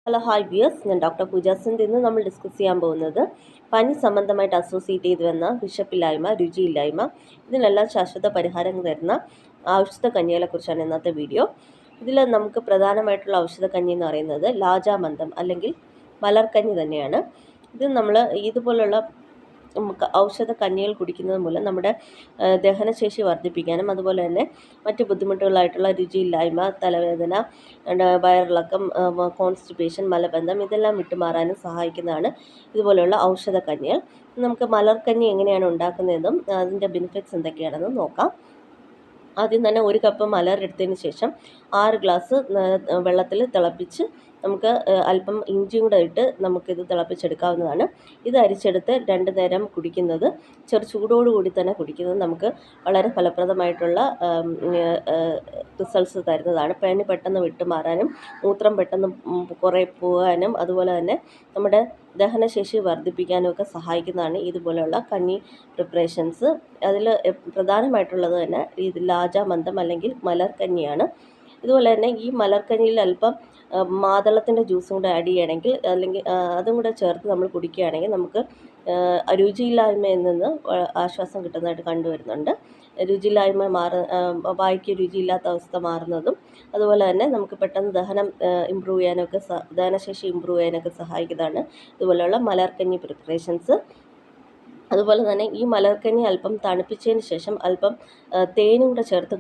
Hello hi viewers, ഞാൻ doctor പൂജ സിന്ധ്. ഇന്ന് നമ്മൾ ഡിസ്കസ് ചെയ്യാൻ പോകുന്നത് പനി സംബന്ധമായിട്ട് അസോസിയേറ്റ് ചെയ്ത് വന്ന വിശപ്പില്ലായ്മ, രുചിയില്ലായ്മ, ഇതിനെല്ലാം ശാശ്വത പരിഹാരം തരുന്ന ഔഷധ കഞ്ഞികളെക്കുറിച്ചാണ് ഇന്നത്തെ വീഡിയോ. ഇതിൽ നമുക്ക് പ്രധാനമായിട്ടുള്ള ഔഷധ കഞ്ഞി എന്ന് പറയുന്നത് ലാജാമന്ദം അല്ലെങ്കിൽ മലർക്കഞ്ഞി തന്നെയാണ്. ഇത് നമ്മൾ ഇതുപോലുള്ള ഔഷധ കഞ്ഞികൾ കുടിക്കുന്നത് മൂലം നമ്മുടെ ദഹനശേഷി വർദ്ധിപ്പിക്കാനും അതുപോലെ തന്നെ മറ്റ് ബുദ്ധിമുട്ടുകളായിട്ടുള്ള രുചിയില്ലായ്മ, തലവേദന, വയറിളക്കം, കോൺസ്റ്റിപ്പേഷൻ, മലബന്ധം ഇതെല്ലാം വിട്ടുമാറാനും സഹായിക്കുന്നതാണ് ഇതുപോലെയുള്ള ഔഷധ കഞ്ഞികൾ. നമുക്ക് മലർക്കഞ്ഞി എങ്ങനെയാണ് ഉണ്ടാക്കുന്നതെന്നും അതിൻ്റെ ബെനിഫിറ്റ്സ് എന്തൊക്കെയാണെന്നും നോക്കാം. ആദ്യം തന്നെ 1 കപ്പ് മലർ എടുത്തതിന് ശേഷം 6 ഗ്ലാസ് വെള്ളത്തിൽ തിളപ്പിച്ച് നമുക്ക് അല്പം ഇഞ്ചിയും കൂടെ ഇട്ട് നമുക്കിത് തിളപ്പിച്ചെടുക്കാവുന്നതാണ്. ഇത് അരിച്ചെടുത്ത് 2 നേരം കുടിക്കുന്നത്, ചെറു ചൂടോടുകൂടി തന്നെ കുടിക്കുന്നത് നമുക്ക് വളരെ ഫലപ്രദമായിട്ടുള്ള റിസൾട്ട്സ് തരുന്നതാണ്. പനി പെട്ടെന്ന് വിട്ടുമാറാനും മൂത്രം പെട്ടെന്ന് കുറേ പോകാനും അതുപോലെ തന്നെ നമ്മുടെ ദഹനശേഷി വർദ്ധിപ്പിക്കാനും ഒക്കെ സഹായിക്കുന്നതാണ് ഇതുപോലെയുള്ള കഞ്ഞി പ്രിപ്പറേഷൻസ്. അതിൽ പ്രധാനമായിട്ടുള്ളത് തന്നെ ഇത് ലാജാമന്ദം അല്ലെങ്കിൽ മലർക്കഞ്ഞിയാണ്. ഇതുപോലെ തന്നെ ഈ മലർക്കഞ്ഞിയിൽ അല്പം മാതളത്തിൻ്റെ ജ്യൂസും കൂടെ ആഡ് ചെയ്യുകയാണെങ്കിൽ അല്ലെങ്കിൽ അതും കൂടെ ചേർത്ത് നമ്മൾ കുടിക്കുകയാണെങ്കിൽ നമുക്ക് രുചിയില്ലായ്മയിൽ നിന്ന് ആശ്വാസം കിട്ടുന്നതായിട്ട് കണ്ടുവരുന്നുണ്ട്. രുചിയില്ലായ്മ വായ്ക്ക് രുചിയില്ലാത്ത അവസ്ഥ മാറുന്നതും അതുപോലെ തന്നെ നമുക്ക് പെട്ടെന്ന് ദഹനം ഇമ്പ്രൂവ് ചെയ്യാനൊക്കെ ദഹനശേഷി ഇമ്പ്രൂവ് ചെയ്യാനൊക്കെ സഹായിക്കുന്നതാണ് ഇതുപോലെയുള്ള മലർക്കഞ്ഞി പ്രിപ്പറേഷൻസ്. അതുപോലെ തന്നെ ഈ മലർക്കഞ്ഞി അല്പം തണുപ്പിച്ചതിന് ശേഷം അല്പം തേനും കൂടെ ചേർത്ത്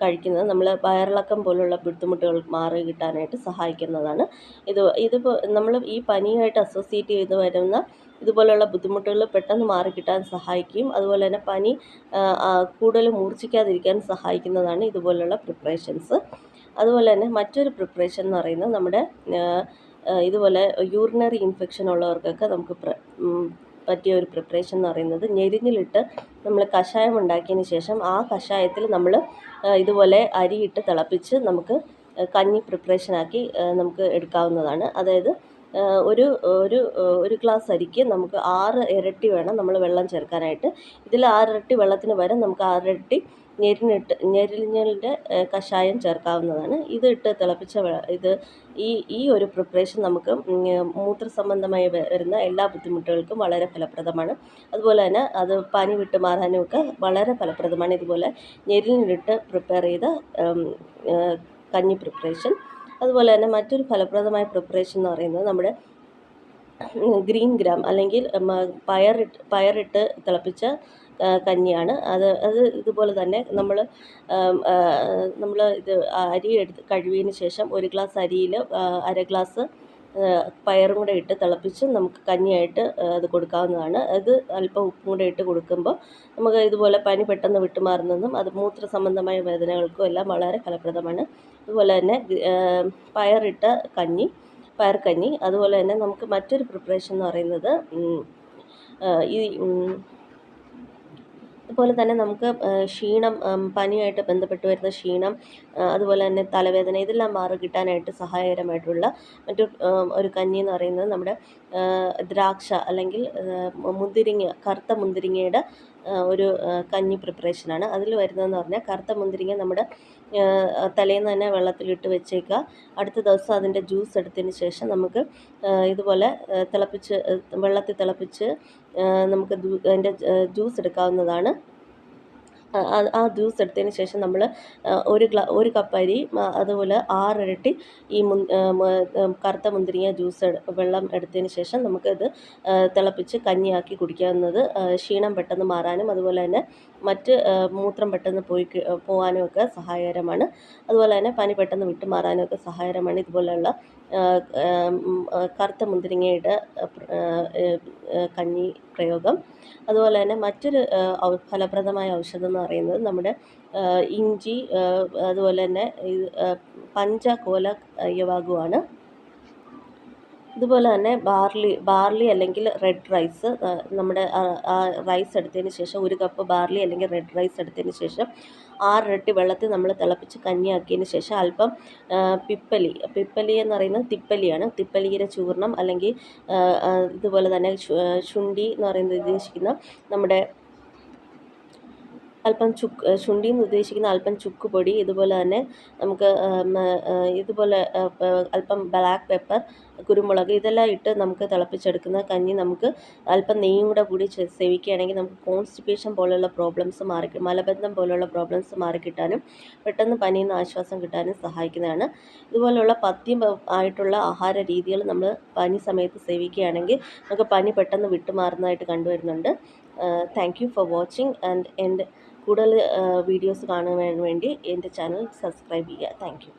കഴിക്കുന്നത് നമ്മൾ വയറിളക്കം പോലുള്ള ബുദ്ധിമുട്ടുകൾ മാറി കിട്ടാനായിട്ട് സഹായിക്കുന്നതാണ്. ഇതിപ്പോൾ നമ്മൾ ഈ പനിയായിട്ട് അസോസിയേറ്റ് ചെയ്ത് വരുന്ന ഇതുപോലെയുള്ള ബുദ്ധിമുട്ടുകൾ പെട്ടെന്ന് മാറിക്കിട്ടാൻ സഹായിക്കുകയും അതുപോലെ തന്നെ പനി കൂടുതൽ മൂർച്ഛിക്കാതിരിക്കാൻ സഹായിക്കുന്നതാണ് ഇതുപോലെയുള്ള പ്രിപ്പറേഷൻസ്. അതുപോലെ തന്നെ മറ്റൊരു പ്രിപ്പറേഷൻ എന്ന് പറയുന്നത് നമ്മുടെ ഇതുപോലെ യൂറിനറി ഇൻഫെക്ഷൻ ഉള്ളവർക്കൊക്കെ നമുക്ക് പറ്റിയ ഒരു പ്രിപ്പറേഷൻ എന്ന് പറയുന്നത് ഞെരിഞ്ഞിലിട്ട് നമ്മൾ കഷായം ഉണ്ടാക്കിയതിന് ശേഷം ആ കഷായത്തിൽ നമ്മൾ ഇതുപോലെ അരിയിട്ട് തിളപ്പിച്ച് നമുക്ക് കഞ്ഞി പ്രിപ്പറേഷനാക്കി നമുക്ക് എടുക്കാവുന്നതാണ്. അതായത് ഒരു ഗ്ലാസ് അരിക്ക് നമുക്ക് 6 ഇരട്ടി വേണം നമ്മൾ വെള്ളം ചേർക്കാനായിട്ട്. ഇതിൽ 6 ഇരട്ടി വെള്ളത്തിന് പകരം നമുക്ക് 6 ഇരട്ടി ഞെരിഞ്ഞിലിൻ്റെ കഷായം ചേർക്കാവുന്നതാണ്. ഇതിട്ട് തിളപ്പിച്ച ഈ ഒരു പ്രിപ്പറേഷൻ നമുക്ക് മൂത്രസംബന്ധമായി വരുന്ന എല്ലാ ബുദ്ധിമുട്ടുകൾക്കും വളരെ ഫലപ്രദമാണ്. അതുപോലെ തന്നെ അത് പനി വിട്ടുമാറാനും ഒക്കെ വളരെ ഫലപ്രദമാണ് ഇതുപോലെ ഞെരിഞ്ഞിലിട്ട് പ്രിപ്പയർ ചെയ്ത കഞ്ഞി പ്രിപ്പറേഷൻ. അതുപോലെ തന്നെ മറ്റൊരു ഫലപ്രദമായ പ്രിപ്പറേഷൻ എന്ന് പറയുന്നത് നമ്മുടെ ഗ്രീൻ ഗ്രാം അല്ലെങ്കിൽ പയറിട്ട് തിളപ്പിച്ച കഞ്ഞിയാണ്. അത് ഇതുപോലെ തന്നെ നമ്മൾ ഇത് അരി എടുത്ത് കഴുകിയതിന് ശേഷം 1 ഗ്ലാസ് അരിയിൽ 1/2 ഗ്ലാസ് പയറും കൂടെ ഇട്ട് തിളപ്പിച്ച് നമുക്ക് കഞ്ഞിയായിട്ട് അത് കൊടുക്കാവുന്നതാണ്. അത് അല്പം ഉപ്പും കൂടെ ഇട്ട് കൊടുക്കുമ്പോൾ നമുക്ക് ഇതുപോലെ പനി പെട്ടെന്ന് വിട്ടുമാറുന്നതും അത് മൂത്ര സംബന്ധമായ വേദനകൾക്കും എല്ലാം വളരെ ഫലപ്രദമാണ്. അതുപോലെ തന്നെ പയർക്കഞ്ഞി. അതുപോലെ തന്നെ നമുക്ക് മറ്റൊരു പ്രിപ്പറേഷൻ എന്ന് പറയുന്നത് അതുപോലെ തന്നെ നമുക്ക് ക്ഷീണം, പനിയായിട്ട് ബന്ധപ്പെട്ട് വരുന്ന ക്ഷീണം, അതുപോലെ തന്നെ തലവേദന ഇതെല്ലാം മാറി കിട്ടാനായിട്ട് സഹായകരമായിട്ടുള്ള ഒരു കഞ്ഞി എന്ന് പറയുന്നത് നമ്മുടെ ദ്രാക്ഷ അല്ലെങ്കിൽ കറുത്ത മുന്തിരിങ്ങയുടെ ഒരു കഞ്ഞി പ്രിപ്പറേഷനാണ്. അതിൽ വരുന്നതെന്ന് പറഞ്ഞാൽ കറുത്ത മുന്തിരിങ്ങ നമ്മുടെ തലേന്ന് തന്നെ വെള്ളത്തിലിട്ട് വെച്ചേക്കുക. അടുത്ത ദിവസം അതിൻ്റെ ജ്യൂസ് എടുത്തതിന് ശേഷം നമുക്ക് ഇതുപോലെ വെള്ളത്തിൽ തിളപ്പിച്ച് നമുക്ക് അതിൻ്റെ ജ്യൂസ് എടുക്കാവുന്നതാണ്. ആ ജ്യൂസ് എടുത്തതിന് ശേഷം നമ്മൾ 1 കപ്പ് അരി അതുപോലെ 6 ഇരട്ടി ഈ കറുത്ത മുന്തിരിങ്ങ വെള്ളം എടുത്തതിന് ശേഷം നമുക്കത് തിളപ്പിച്ച് കഞ്ഞിയാക്കി കുടിക്കാവുന്നത് ക്ഷീണം പെട്ടെന്ന് മാറാനും അതുപോലെ തന്നെ മറ്റ് മൂത്രം പെട്ടെന്ന് പോകാനും ഒക്കെ സഹായകരമാണ്. അതുപോലെ തന്നെ പനി പെട്ടെന്ന് വിട്ടുമാറാനും ഒക്കെ സഹായകരമാണ് ഇതുപോലെയുള്ള കറുത്ത മുന്തിരിങ്ങയുടെ കഞ്ഞി പ്രയോഗം. അതുപോലെ തന്നെ മറ്റൊരു ഫലപ്രദമായ ഔഷധം എന്ന് പറയുന്നത് നമ്മുടെ ഇഞ്ചി, അതുപോലെ തന്നെ പഞ്ചകോല യവാഗുവാണ്. ഇതുപോലെ തന്നെ ബാർലി അല്ലെങ്കിൽ റെഡ് റൈസ്, നമ്മുടെ റൈസ് എടുത്തതിന് ശേഷം 1 കപ്പ് ബാർലി അല്ലെങ്കിൽ റെഡ് റൈസ് എടുത്തതിന് ശേഷം 6 ഇരട്ടി വെള്ളത്തിൽ നമ്മൾ തിളപ്പിച്ച് കഞ്ഞിയാക്കിയതിന് ശേഷം അല്പം പിപ്പലി എന്ന് പറയുന്നത് തിപ്പലിയുടെ ചൂർണം അല്ലെങ്കിൽ ഇതുപോലെ തന്നെ ശുണ്ഠി എന്ന് പറയുന്നത് ഉദ്ദേശിക്കുന്ന നമ്മുടെ അല്പം ശുണ്ഠി എന്ന് ഉദ്ദേശിക്കുന്ന അല്പം ചുക്ക് പൊടി, ഇതുപോലെ തന്നെ നമുക്ക് ഇതുപോലെ അല്പം ബ്ലാക്ക് പെപ്പർ, കുരുമുളക് ഇതെല്ലാം ഇട്ട് നമുക്ക് തിളപ്പിച്ചെടുക്കുന്ന കഞ്ഞി നമുക്ക് അല്പം നെയ്യും കൂടി സേവിക്കുകയാണെങ്കിൽ നമുക്ക് കോൺസ്റ്റിപ്പേഷൻ പോലുള്ള പ്രോബ്ലംസ് മലബന്ധം പോലുള്ള പ്രോബ്ലംസ് മാറിക്കിട്ടാനും പെട്ടെന്ന് പനിയിൽ നിന്ന് ആശ്വാസം കിട്ടാനും സഹായിക്കുന്നതാണ്. ഇതുപോലുള്ള പഥ്യം ആയിട്ടുള്ള ആഹാര രീതികൾ നമ്മൾ പനി സമയത്ത് സേവിക്കുകയാണെങ്കിൽ നമുക്ക് പനി പെട്ടെന്ന് വിട്ടുമാറുന്നതായിട്ട് കണ്ടുവരുന്നുണ്ട്. Thank you for watching and എൻ്റെ കൂടുതൽ വീഡിയോസ് കാണുവാൻ വേണ്ടി എൻ്റെ ചാനൽ സബ്സ്ക്രൈബ് ചെയ്യുക. Thank you.